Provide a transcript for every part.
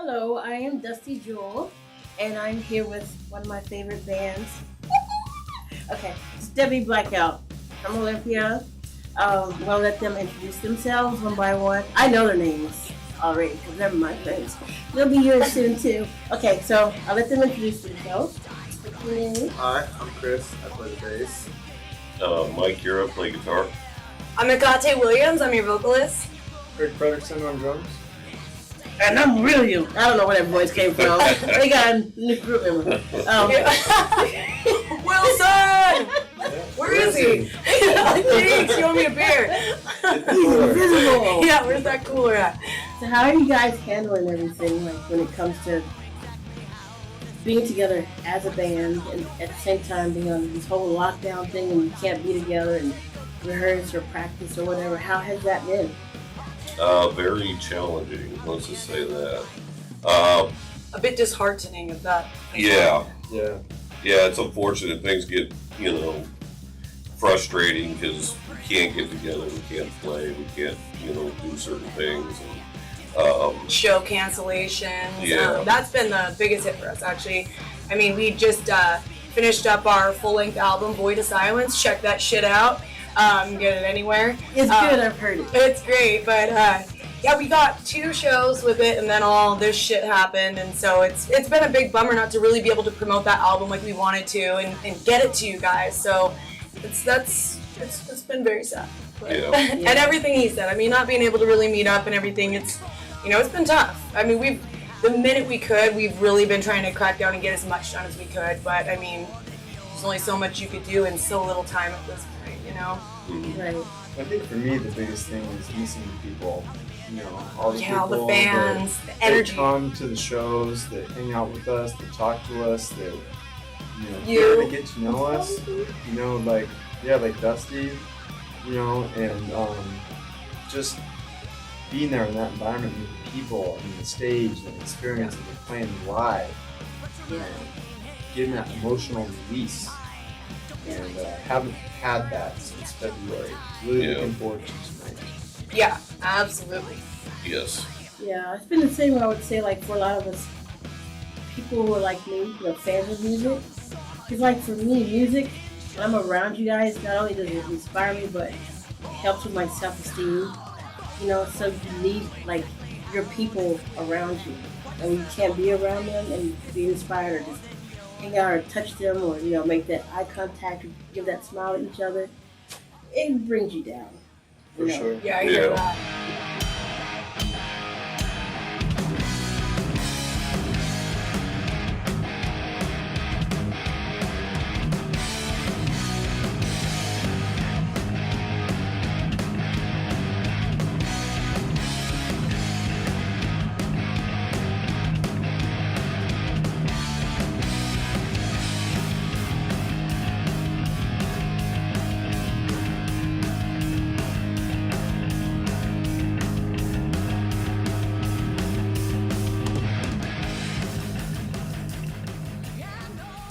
Hello, I am Dusty Jewel, and I'm here with one of my favorite bands. Okay, it's Deadbeat Blackout from Olympia. I'm gonna let them introduce themselves one by one. I know their names already because they're my friends. They'll be yours soon too. Okay, so I'll let them introduce themselves. What's your name? Hi, I'm Chris. I play the bass. Mike, you're up, play guitar. I'm Akate Williams, I'm your vocalist. Rick Frederickson on drums. And I'm William. I don't know where that voice came from. They got a new group member. Wilson! Where is he? Thanks, you owe me a beer. He's invisible. Yeah, where's that cooler at? So how are you guys handling everything, like when it comes to being together as a band and at the same time being on this whole lockdown thing and you can't be together and rehearse or practice or whatever? How has that been? Very challenging, let's just say that. A bit disheartening of that. Yeah, Yeah. it's unfortunate. Things get, frustrating because we can't get together, we can't play, we can't, do certain things. And, Show cancellations. Yeah. That's been the biggest hit for us, actually. I mean, we just finished up our full-length album, Void of Silence. Check that shit out. Get it anywhere. It's good, I've heard it. It's great, but yeah, we got 2 shows with it, and then all this shit happened, and so it's been a big bummer not to really be able to promote that album like we wanted to and get it to you guys. So it's been very sad. But, Yeah. And everything he said. I mean, not being able to really meet up and everything. It's been tough. I mean, the minute we could, we've really been trying to crack down and get as much done as we could. But I mean, there's only so much you could do in so little time at this point, Right. I think for me the biggest thing is missing the people. All the Yeah, all people the fans, the that energy. come to the shows, that hang out with us, that talk to us, that You. care to get to know us. Like Dusty, and just being there in that environment with the people and the stage and the experience of playing live. Yeah. Getting that emotional release. And haven't had that since February. Really Yeah. looking forward to tonight. Yeah, absolutely. yes. Yeah, it's been the same, I would say, like for a lot of us, people who are like me, fans of music. Because like for me, music, when I'm around you guys, not only does it inspire me, but it helps with my self-esteem. So you need like your people around you. And you can't be around them and be inspired or just hang out or touch them or, make that eye contact or give that smile at each other. It brings you down. For sure. Yeah, I hear Yeah. that.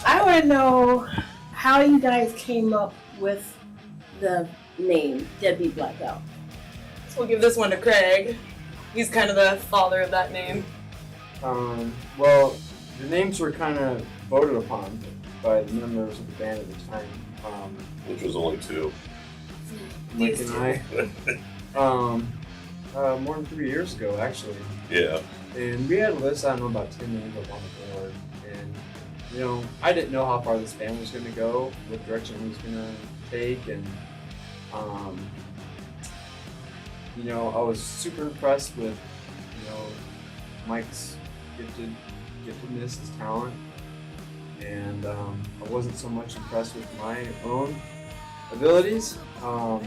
I want to know how you guys came up with the name Deadbeat Blackout. So we'll give this one to Craig. He's kind of the father of that name. Well, the names were kind of voted upon by the members of the band at the time. Which was only 2. Mike and I. More than 3 years ago, actually. Yeah. And we had a list, I don't know, about 10 names up on the board. And, I didn't know how far this band was going to go, what direction it was going to take. And, I was super impressed with, Mike's giftedness, his talent. And I wasn't so much impressed with my own abilities. I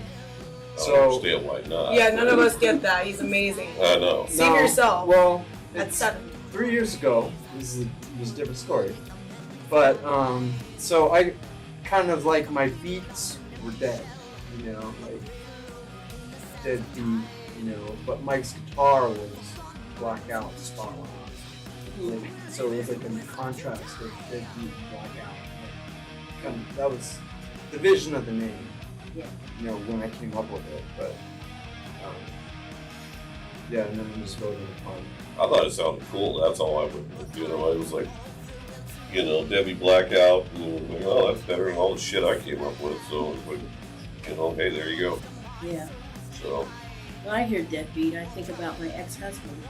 understand why not. Yeah, none of us get that. He's amazing. I know. Sing yourself. Well, At 7. 3 years ago, this was a different story. But, so I kind of like my feet were dead, like Deadbeat, but Mike's guitar was Blackout, spot on. So it was like in contrast with Deadbeat and Blackout. That was the vision of the name, Yeah. when I came up with it. But Yeah, and then we just wrote it upon. I thought it sounded cool. That's all I went with. You know, it was like, you know, Debbie Blackout. And it was like, oh, that's better than all the shit I came up with. So it was like, you know, hey, there you go. Yeah. So. When I hear Deadbeat, I think about my ex-husband.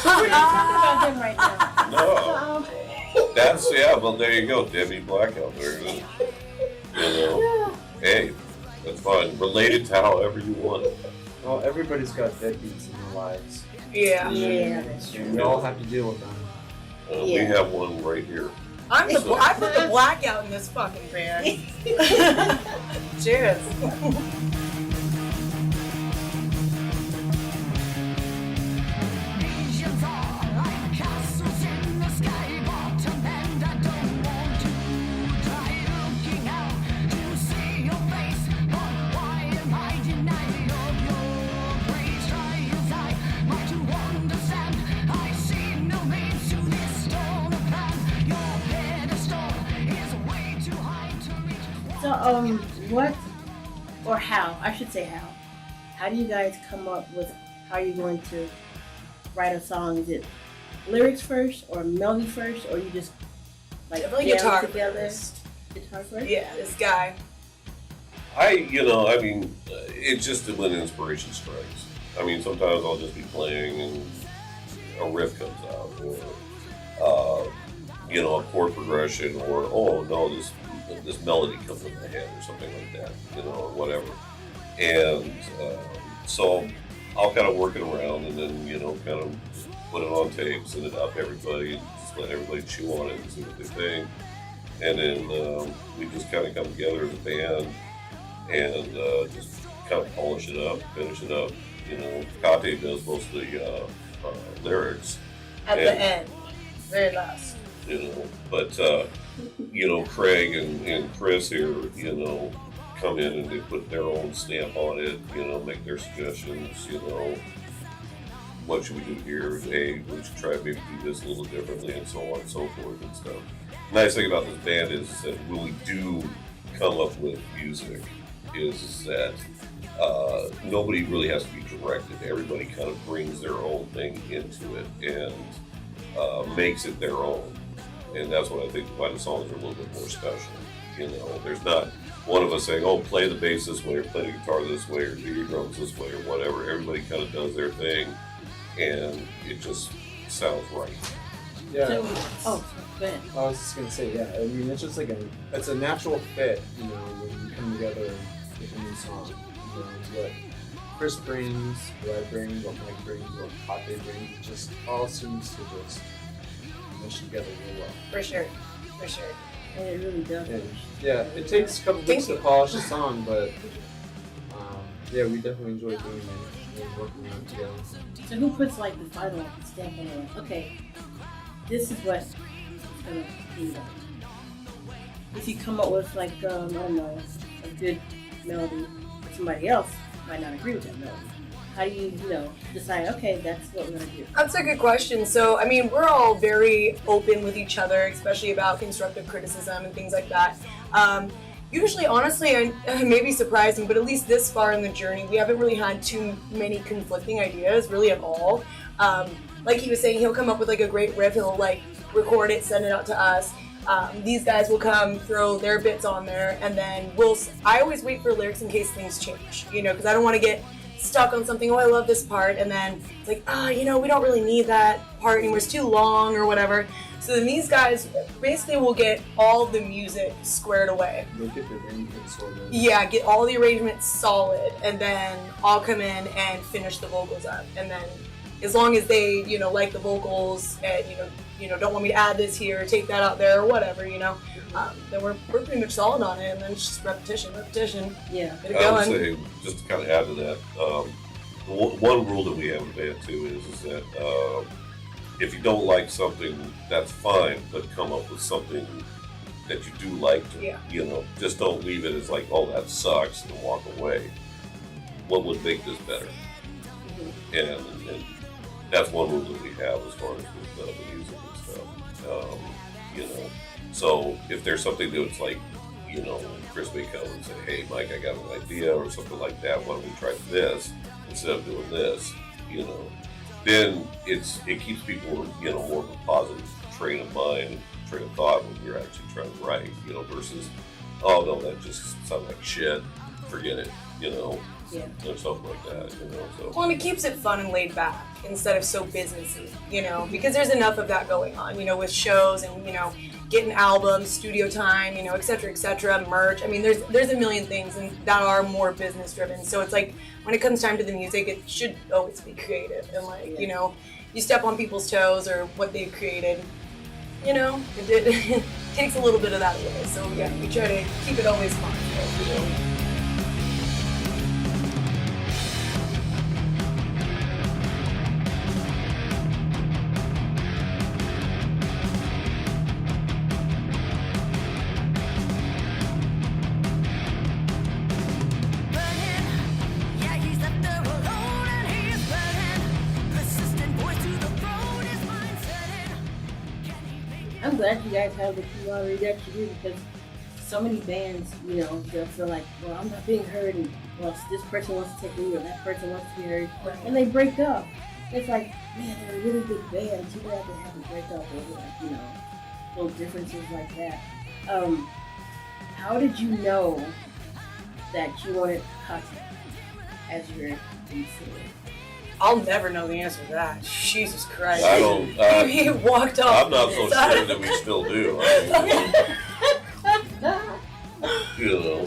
We're not talking about him right now. No. That's, yeah, well, there you go. Debbie Blackout. There it is. You know, hey, that's fine. Related to however you want it. Well, everybody's got deadbeats in their lives. Yeah. Yeah, that's true. And we all have to deal with them. We have one right here. I put the blackout in this fucking band. Cheers. So, what, or how, I should say how do you guys come up with how you're going to write a song? Is it lyrics first, or melody first, or you just, like, Definitely jam guitar together? first. Guitar first? Yeah, this guy. It's just when inspiration strikes. I mean, sometimes I'll just be playing and a riff comes out, or, a chord progression, or, oh no, this melody comes in my head, or something like that, or whatever. And so I'll kind of work it around, and then, kind of put it on tape, send it up to everybody, and just let everybody chew on it and see what they think. And then we just kind of come together as a band and just kind of polish it up, finish it up. Kate does most of the lyrics. At the end, very last. But Craig and Chris here, come in and they put their own stamp on it, make their suggestions, what should we do here? Hey, we should try maybe do this a little differently, and so on and so forth and stuff. The nice thing about this band is that when we do come up with music, is that nobody really has to be directed. Everybody kind of brings their own thing into it and makes it their own. And that's what I think why the songs are a little bit more special. There's not one of us saying, oh, play the bass this way, or play the guitar this way, or do your drums this way, or whatever. Everybody kind of does their thing, and it just sounds right. Yeah. Go ahead. I was just gonna say, yeah. I mean, it's just like it's a natural fit, when you come together and make a new song. What Chris brings, what I bring, what Mike brings, what Kate brings, it just all seems to just mesh together real well. For sure. And it really does. Yeah, it takes a couple weeks to polish a song, but we definitely enjoy doing it and working on it together. So who puts like the final stamp on it? Okay, this is what it's gonna be like. If you come up with like I don't know, a good melody, somebody else might not agree with that melody. How do you decide? Okay, that's what we're gonna do. That's a good question. So, I mean, we're all very open with each other, especially about constructive criticism and things like that. Usually, honestly, I may be surprising, but at least this far in the journey, we haven't really had too many conflicting ideas, really at all. Like he was saying, he'll come up with like a great riff, he'll like record it, send it out to us. These guys will come, throw their bits on there, and then I always wait for lyrics in case things change, because I don't want to get stuck on something, oh, I love this part, and then it's like, we don't really need that part anymore, it's too long or whatever. So then these guys basically will get all the music squared away. They'll get the arrangement sorted. Yeah, get all the arrangements solid, and then I'll come in and finish the vocals up. And then as long as they, like the vocals and, don't want me to add this here, take that out there, or whatever, then we're pretty much solid on it, and then it's just repetition. Yeah. Get it I would going. say, just to kind of add to that, one rule that we have in the band too is that if you don't like something, that's fine, but come up with something that you do like to, just don't leave it as like, oh, that sucks, and walk away. What would make this better? And that's one rule that we have as far as with the music and stuff. So if there's something that's like, Chris may come and say, hey, Mike, I got an idea, or something like that, why don't we try this instead of doing this, then it keeps people, you know, more of a positive train of mind, train of thought when you're actually trying to write, you know, versus, oh no, that just sounds like shit, forget it, you know, or something like that, you know. So. Well, and it keeps it fun and laid back instead of so businessy, you know, because there's enough of that going on, you know, with shows and, you know, getting albums, studio time, you know, et cetera, merch. I mean, there's a million things and that are more business driven. So it's like when it comes time to the music, it should always be creative and like, you know, you step on people's toes or what they've created, you know, it takes a little bit of that away. So yeah, we try to keep it always fun. You know? I'm glad you guys have the camaraderie that you do because so many bands, you know, they'll feel like, well, I'm not being heard, and well, this person wants to take the lead or that person wants to be heard, and they break up. It's like, man, they're a really good band. Too bad they have to break up over, like, you know, little differences like that. How did you know that you wanted Hudson as your lead singer? I'll never know the answer to that. Jesus Christ. I don't. He walked off. I'm not so sure that we still do. You know.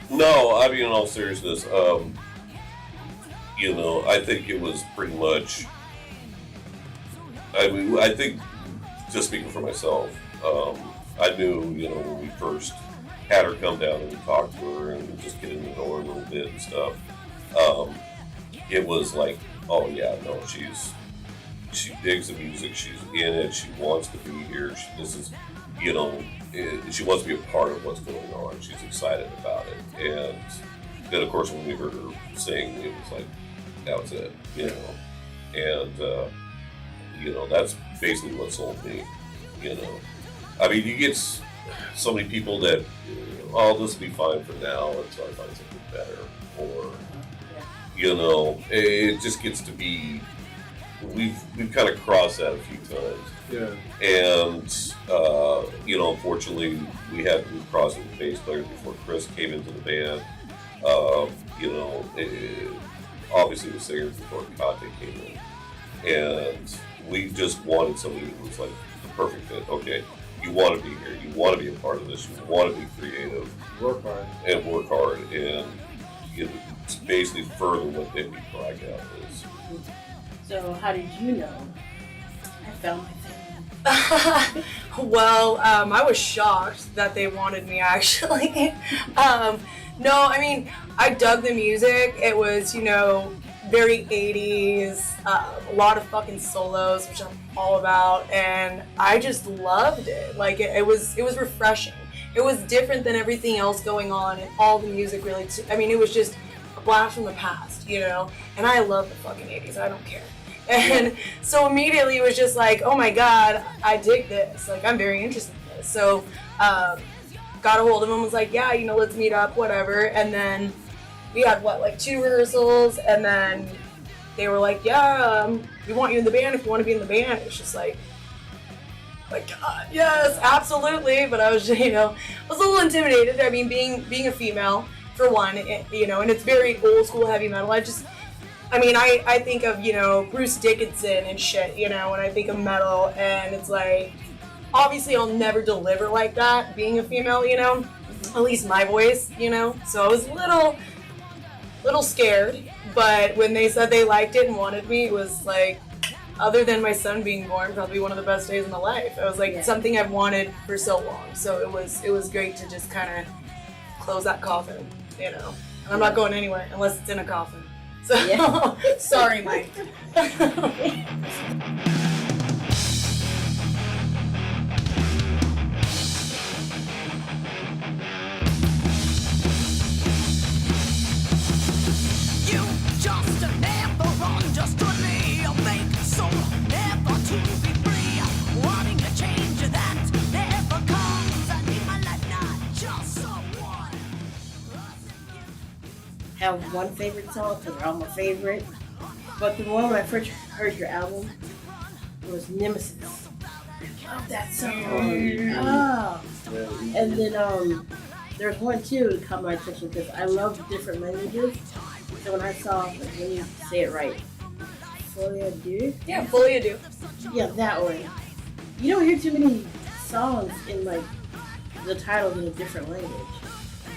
No, I mean, in all seriousness, you know, I think it was pretty much. I mean, I think, just speaking for myself, I knew, you know, when we first had her come down and talk to her and just get in the door a little bit and stuff. It was like, oh yeah, no, she digs the music, she's in it, she wants to be here, this is, you know, she wants to be a part of what's going on, she's excited about it, and then of course when we heard her sing, it was like, that was it, you know, and, you know, that's basically what sold me, you know. I mean, you get so many people that, oh, this will be fine for now until I find something better, or, you know, it just gets to be, we've kind of crossed that a few times. Yeah. And, you know, unfortunately, we crossed with the bass player before Chris came into the band. You know, obviously the singer before Kate came in. And we just wanted somebody who was like the perfect fit. Okay, you want to be here, you want to be a part of this, you want to be creative. Work hard. And work hard. And you know, it's basically further what Deadbeat Blackout is. So how did you know I found my family? Well, I was shocked that they wanted me actually. No, I mean, I dug the music. It was, you know, very 80s, a lot of fucking solos, which I'm all about, and I just loved it. Like, it was refreshing. It was different than everything else going on, and all the music really, I mean, it was just a blast from the past, you know? And I love the fucking 80s, I don't care. And so immediately it was just like, oh my God, I dig this. Like, I'm very interested in this. So, got a hold of him, was like, yeah, you know, let's meet up, whatever. And then we had, like 2 rehearsals, and then they were like, yeah, we want you in the band if you want to be in the band. It's just like, God, yes, absolutely. But I was, you know, I was a little intimidated. I mean, being a female, for one, you know, and it's very old school heavy metal. I think of, you know, Bruce Dickinson and shit, you know, when I think of metal, and it's like, obviously I'll never deliver like that, being a female, you know, at least my voice, you know, so I was a little scared, but when they said they liked it and wanted me, it was like, other than my son being born, probably one of the best days of my life. It was like something I've wanted for so long, so it was great to just kind of close that coffin, you know, and I'm not going anywhere unless it's in a coffin. So, sorry, Mike. Have one favorite song, because they're all my favorite. But the one when I first heard your album, it was Nemesis. I love that song. Oh. And then there's one too that caught my attention because I love different languages. So when I saw, like, when you say it right, Folia Du? Yeah, Fully Ado. Yeah, that one. You don't hear too many songs in like the titles in a different language.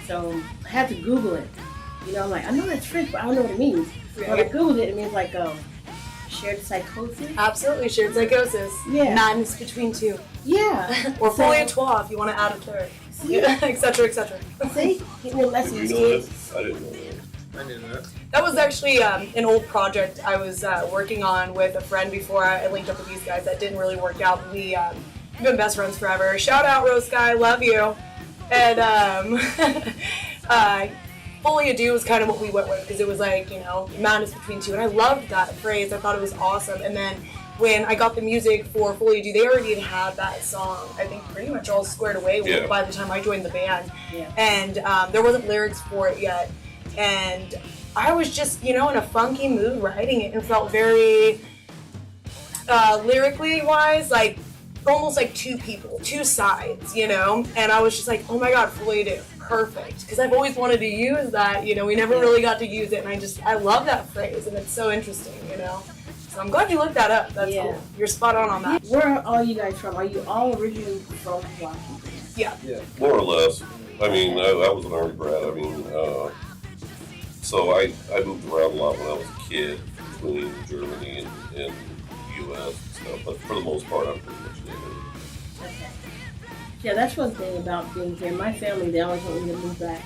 So I had to Google it. You know, I'm like, I know that's French, but I don't know what it means. When I Googled it, it means like shared psychosis. Absolutely, shared psychosis. Yeah. Madness between two. Yeah. Or Folie à Trois if you want to add a third. Yeah, etc., etc. See? Getting your Did lessons, you know kids. that? I didn't know that. I knew that. That was actually an old project I was working on with a friend before I linked up with these guys. That didn't really work out. We've been best friends forever. Shout out, Rose Sky, love you. And Folie à Deux was kind of what we went with because it was like, you know, madness between two. And I loved that phrase. I thought it was awesome. And then when I got the music for Folie à Deux, they already had that song, I think, pretty much all squared away by the time I joined the band. Yeah. And there wasn't lyrics for it yet. And I was just, you know, in a funky mood writing it and felt very lyrically wise, like almost like two people, two sides, you know? And I was just like, oh my God, Folie à Deux, perfect. Because I've always wanted to use that, you know, we never really got to use it. And I love that phrase and it's so interesting, you know? So I'm glad you looked that up. That's cool. You're spot on that. Where are all you guys from? Are you all originally from Washington? Yeah. More or less. I mean, I was an Army brat. I mean, so I moved around a lot when I was a kid, between Germany and the U.S. and stuff. But for the most part, I'm pretty much native. Okay. Yeah, that's one thing about being here. My family, they always want me to move back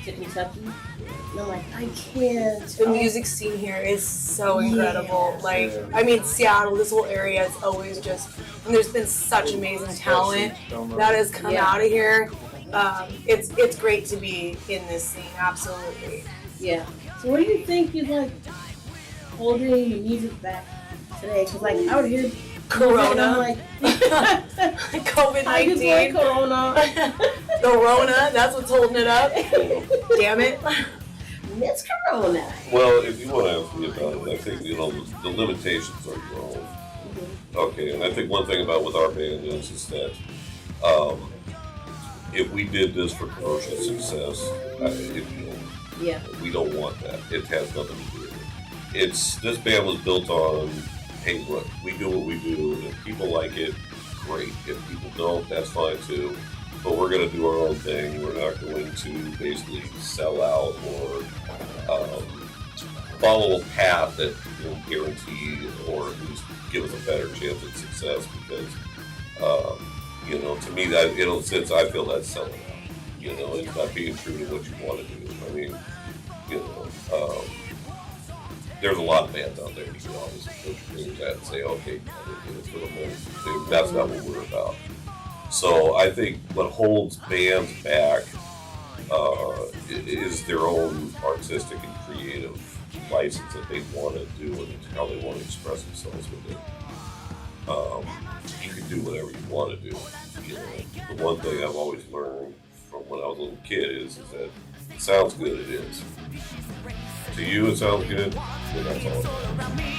to Kentucky. And I'm like, I can't. The music scene here is so incredible. Yeah. Like, I mean, Seattle, this whole area is always just, and there's been such amazing talent that has come out of here. It's great to be in this scene, absolutely. Yeah. So what do you think is like holding the music back today? Because like I would hear Corona, like COVID-19, Corona, the Rona, that's what's holding it up. Damn it. Miss Corona. Well, if you want to ask me about it, I think, you know, the limitations are your own. Mm-hmm. Okay, and I think one thing about with our band is that if we did this for commercial success, we don't want that. It has nothing to do with it. This band was built on, hey, look, we do what we do, and if people like it, great. If people don't, that's fine too. But we're going to do our own thing. We're not going to basically sell out or follow a path that will guarantee or at least give us a better chance at success because, you know, to me, that, you know, since I feel that's selling out. You know, it's not being true to what you want to do. I mean, you know, there's a lot of bands out there, you know, obviously put your things at and say, okay, it's for the money. That's not what we're about. So I think what holds bands back is their own artistic and creative license that they want to do and how they want to express themselves with it. You can do whatever you want to do. You know, the one thing I've always learned from when I was a little kid is that it sounds good, it is. To you, it sounds good, then that's all it matters.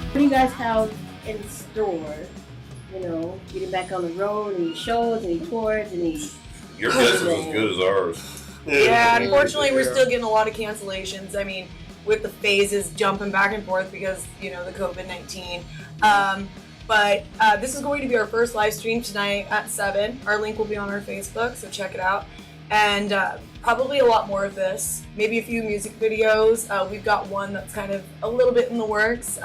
What do you guys have in store? You know, getting back on the road, any shows, any tours, any... Your guess is as good as ours. Yeah, unfortunately, we're still getting a lot of cancellations. I mean, with the phases jumping back and forth because, you know, the COVID-19. But this is going to be our first live stream tonight at 7. Our link will be on our Facebook, so check it out. And probably a lot more of this. Maybe a few music videos. We've got one that's kind of a little bit in the works.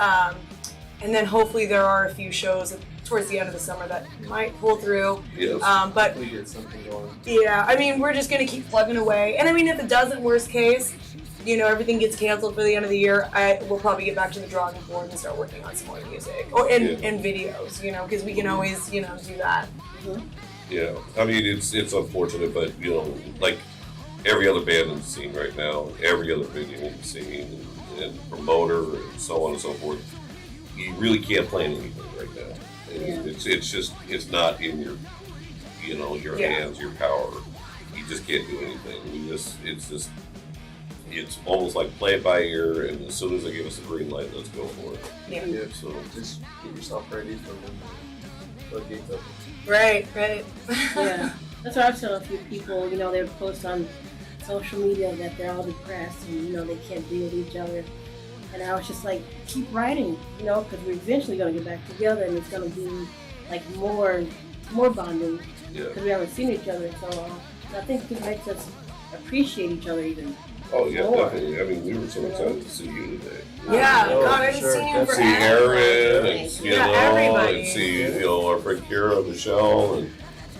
And then hopefully there are a few shows towards the end of the summer that might pull through. Yes. But we get something going. Yeah, I mean, we're just going to keep plugging away. And I mean, if it doesn't, worst case, everything gets canceled for the end of the year, I will probably get back to the drawing board and start working on some more music and videos, because we can always, do that. Mhm. Yeah, I mean it's unfortunate, but like every other band in the scene right now, every other video in the scene, and promoter and so on and so forth, you really can't plan anything right now. It's not in your your hands, your power. You just can't do anything. It's almost like play it by ear, and as soon as they give us a green light, let's go for it. Yeah. So just get yourself ready for when the floodgates open. Right. Yeah, that's what I've told a few people. They would post on social media that they're all depressed and they can't be with each other. And I was just like, keep writing, because we're eventually gonna get back together, and it's gonna be like more bonding because we haven't seen each other in so long. And I think it makes us appreciate each other even. Oh yeah, more. definitely. I mean, we were so excited to see you today. Yeah, Oh, God, I haven't sure. seen you See forever. Aaron, and everybody. and see our friend Kara, Michelle,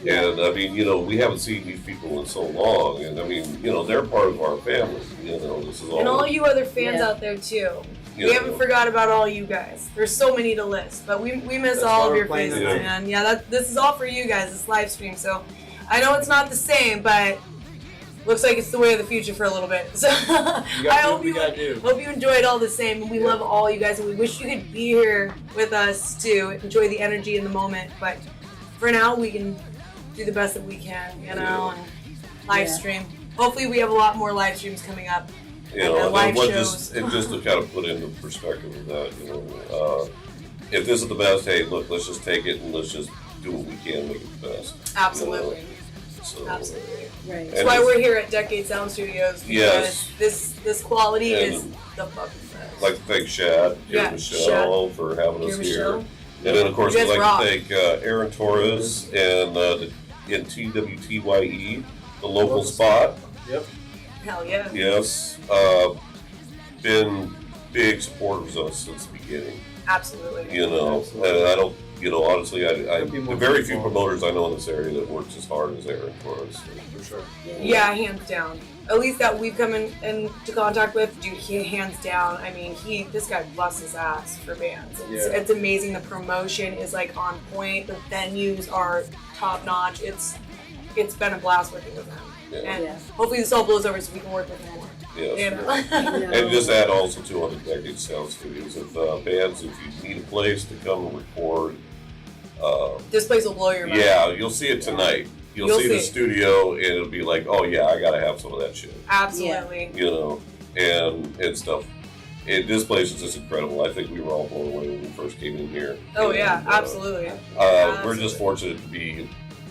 and I mean, we haven't seen these people in so long, and I mean, they're part of our family. This is all. And all you other fans out there too. We haven't forgot about all you guys. There's so many to list, but we miss That's all why of we're your playing faces, tonight. man. Yeah, this is all for you guys. This live stream, so I know it's not the same, but looks like it's the way of the future for a little bit. So I hope you enjoy it all the same, and we love all you guys, and we wish you could be here with us to enjoy the energy in the moment. But for now, we can do the best that we can, and live stream. Hopefully, we have a lot more live streams coming up. And live shows. Just to kind of put into perspective of that, if this is the best, hey, look, let's just take it and let's just do what we can, make it the best. Absolutely. So, Absolutely. Right. That's why we're here at Decade Sound Studios, because this quality is the fucking best. I'd like to thank Shad and Michelle for having us here. And then, of course, I'd like to thank Aaron Torres and TWTYE, the local spot. Yep. Hell yeah. Yes. Been big supporters of us since the beginning. Absolutely. And I don't, honestly, the very few promoters I know in this area that works as hard as Aaron Torres. For sure. Yeah, hands down. At least that we've come into contact with, dude, he hands down. I mean, this guy busts his ass for bands. It's amazing. The promotion is like on point. The venues are top notch. It's been a blast working with him. Yeah. And hopefully this all blows over so we can work with him more. Yes. And just add also to on the Decade Sound Studios, if bands, if you need a place to come and record, this place will blow your mind. Yeah, you'll see it tonight. You'll see the studio, and it'll be like, oh yeah, I gotta have some of that shit. Absolutely. And stuff. This place is just incredible. I think we were all blown away when we first came in here. Oh yeah, absolutely. We're just fortunate to be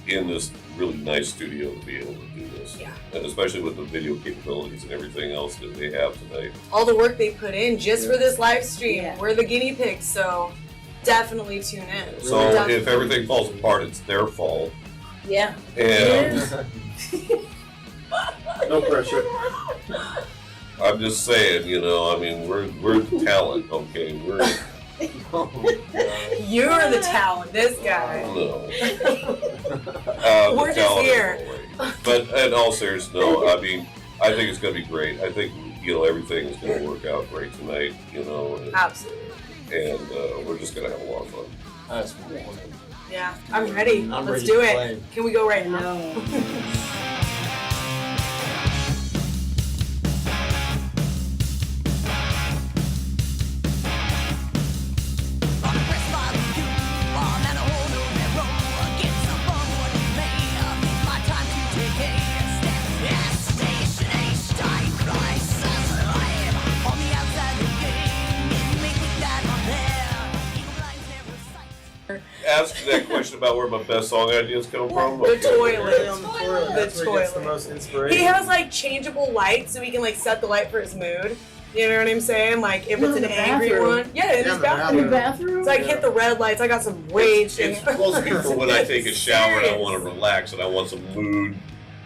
in this really nice studio to be able to do this. Yeah. And especially with the video capabilities and everything else that they have tonight. All the work they put in just for this live stream. Yeah. We're the guinea pigs, so definitely tune in. So if everything falls apart, it's their fault. Yeah. And No pressure. I'm just saying, we're the talent, okay? You're the talent, this guy. No. We're just here. But in all seriousness, no, I think it's going to be great. I think, everything is going to work out great tonight, Absolutely. And we're just going to have a lot of fun. That's cool. Yeah, I'm ready. I'm Let's ready do to it. play. Can we go right now? No. Ask that question about where my best song ideas come from. The toilet. That's where he gets the most inspiration. He has like changeable lights, so he can like set the light for his mood. You know what I'm saying? Like if it's In an the angry bathroom. one. Yeah, in his In bathroom. the bathroom? So I hit the red lights. I got some rage. It's supposed to be for when I take a shower and I want to relax and I want some mood.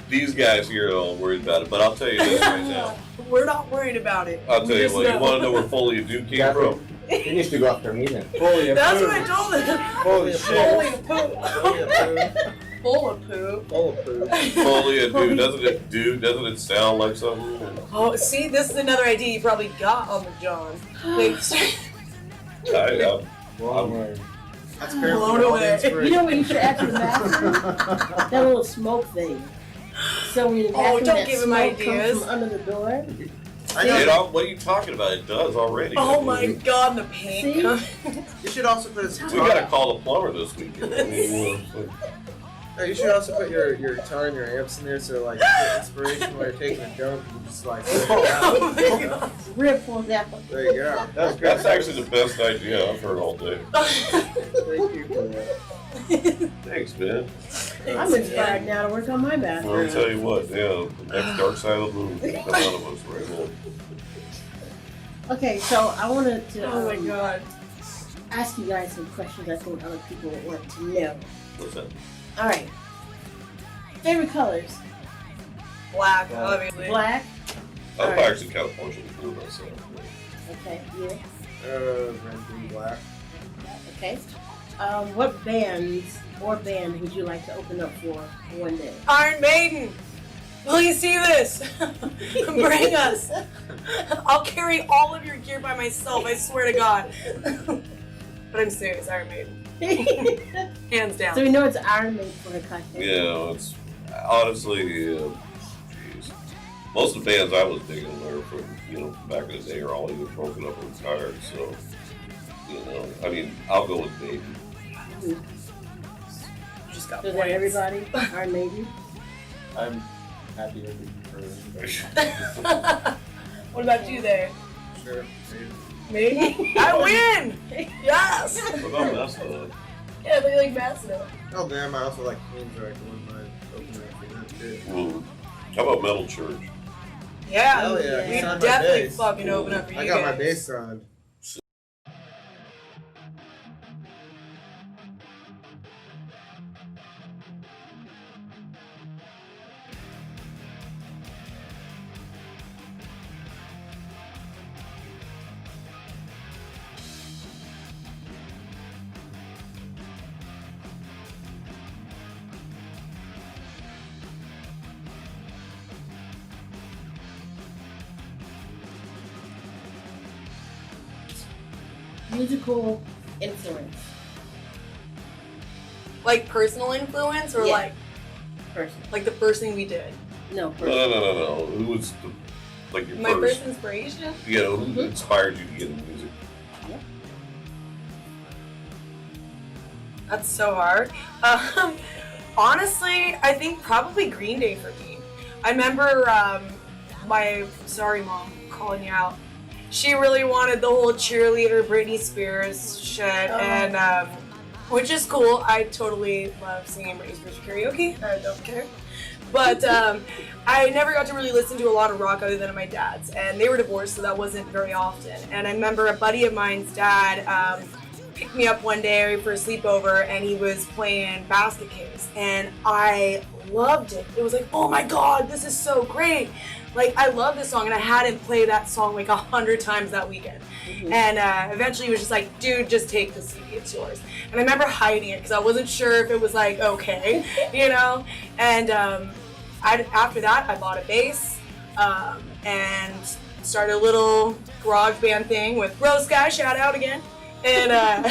These guys here are all worried about it, but I'll tell you this right now. We're not worried about it. I'll tell you what, you want to know where Foley of Duke came from? He needs to go after me then. Holy That's food. what I told him. Holy shit. Holy poop. Holy food. full of poop. Full of poop. Fully a dude, doesn't it sound like something? Oh, see, this is another idea you probably got on the John. Thanks. Blown away. That's Blown away. You know what you should add to the bathroom? That little smoke thing. So when you're in the bathroom, don't that give him smoke ideas. comes from under the door. What are you talking about? It does already. Oh my god, the paint. You should also put his We gotta call the plumber this weekend. You should also put your guitar and your amps in there so like get inspiration while you're taking a dump. You just like Oh my god. Rip for example. there you go. That's great. That's actually the best idea I've heard all day. Thank you for that. Thanks, man. I'm inspired now to work on my Well, bathroom. I'll tell you what, the next Dark Side of the Moon is coming out of us right now. Okay, so I wanted to Oh my god. ask you guys some questions I think other people would want to know. What's that? All right. Favorite colors? Black, obviously. Black. I'm Alright. actually kind of partial to blue myself. Okay. Yeah. Red, green, black. Okay. What bands or band would you like to open up for one day? Iron Maiden! Will you see this? Bring us! I'll carry all of your gear by myself, I swear to God. But I'm serious, Iron Maiden. Hands down. So we know it's Iron Maiden for a cocktail. Yeah, it's honestly, geez. Most of the bands I was digging were from, back in the day are all either broken up or retired, so, I mean, I'll go with Maiden. You just got So is that points. everybody? Iron Maiden? I'm happy for everybody. What about you there? Sure. Me? I win! Yes! What about Mastodon? Yeah, they like Mastodon. Oh damn! I also like Queensryche. I wouldn't mind opening up for that too. How about Metal Church? Yeah, Hell yeah, we he's on my definitely bass. fucking open up for you I got my guys. bass signed. Musical influence. Like personal influence or Yeah. like the first thing we did? No, No. Who was your My first? first inspiration? Who inspired you to get into music? That's so hard. Honestly, I think probably Green Day for me. I remember sorry mom, calling you out. She really wanted the whole cheerleader Britney Spears shit, and which is cool. I totally love singing Britney Spears karaoke. I don't care. But I never got to really listen to a lot of rock other than my dad's, and they were divorced, so that wasn't very often. And I remember a buddy of mine's dad picked me up one day for a sleepover, and he was playing Basket Case, and I loved it. It was like, oh my god, this is so great. Like, I love this song, and I had him play that song like 100 times that weekend. Mm-hmm. And eventually he was just like, dude, just take the CD, it's yours. And I remember hiding it because I wasn't sure if it was like, okay, And after that, I bought a bass and started a little garage band thing with Rose Guy, shout out again. And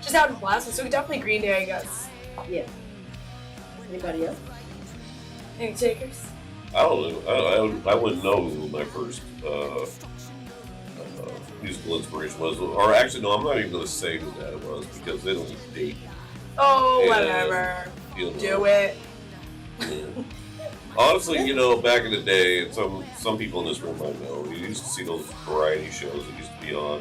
just having a blast. So definitely Green Day, I guess. Yeah. Anybody else? Any takers? I don't know. I wouldn't know who my first musical inspiration was. Or actually, no, I'm not even going to say who that was because they don't even date. Oh, And, whatever. you know, Do it. yeah. Honestly, back in the day, and some people in this room might know, you used to see those variety shows that used to be on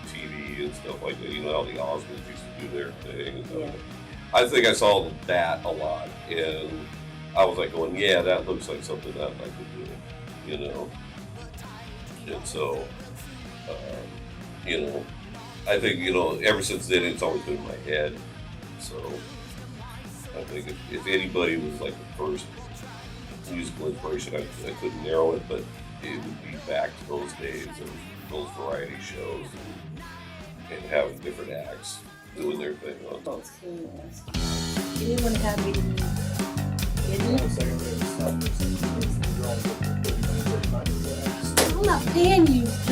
TV and stuff like that. You know how the Osmonds used to do their thing. And Yeah. I think I saw that a lot, and I was like going, yeah, that looks like something that I could do, And so, I think, ever since then, it's always been in my head. So, I think if anybody was like the first musical inspiration, I couldn't narrow it, but it would be back to those days of those variety shows and having different acts doing their thing on. Folks, She didn't want to have me to me. Didn't you? I'm not paying you.